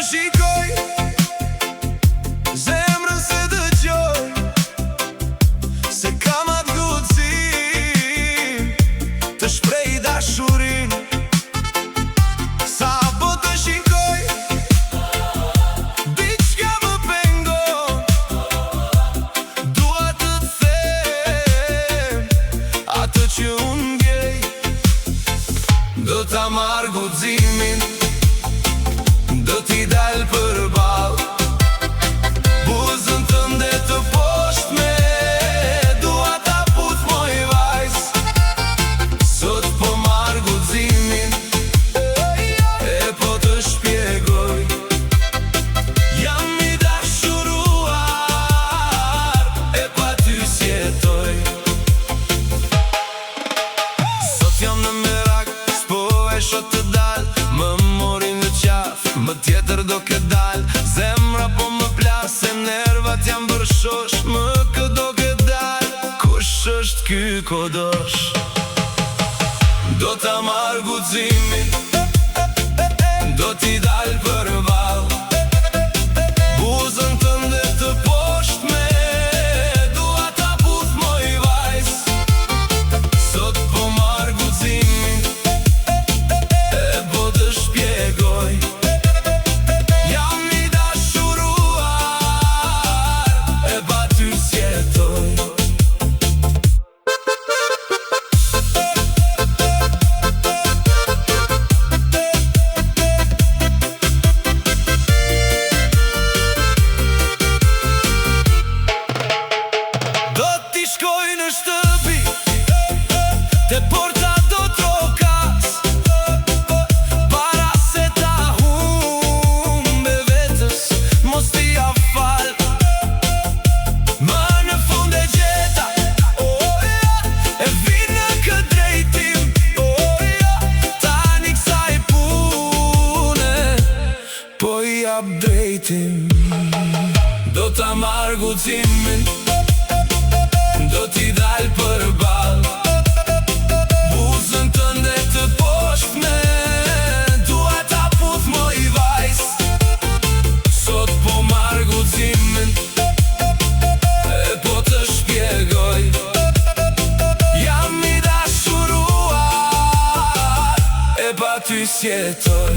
shikoj, zemrën se dëgjoj, se kam atë guxim të shpreh dashurin. Sa po të shikoj, diçka më pengon, dua të them atë që unë ndjej. Do ta marr guximin, do t'i dal përballë, buzën tënde të poshtme, dua ta puth moj vajz. Sot po marr guximin, e po të shpjegoj, jam i dashuruar, e pa ty s'jetoj. Sot jam në merak, s'po e shoh të dal, më morin në qaf, më tjetër do ke dal. Zemra po më plase, nervat jam bërshosh, më këdo ke dal. Kush është ky kodosh? Do ta marr guximin, do t'i dal përballë, buzën tënde të poshtme, dua ta puth moj vajz. Sot po marr guximin, e po të shpjegoj, jam i dashuruar, e pa ty s'jetoj. Do t'i shkoj në shtëpi, te porta do trokas, para se ta humbe vetës, mos t'i afal. Më në fund e gjeta, oh ja, e vin në këtë drejtim, oh ja, tani kësaj pune, po i jap drejtim. Do ta marr guximin, do t'i dal përballë, buzën tënde të poshtme, dua ta puth moj vajz. Sot po marr guximin, e po të shpjegoj, jam i dashuruar, e pa ty s'jetoj.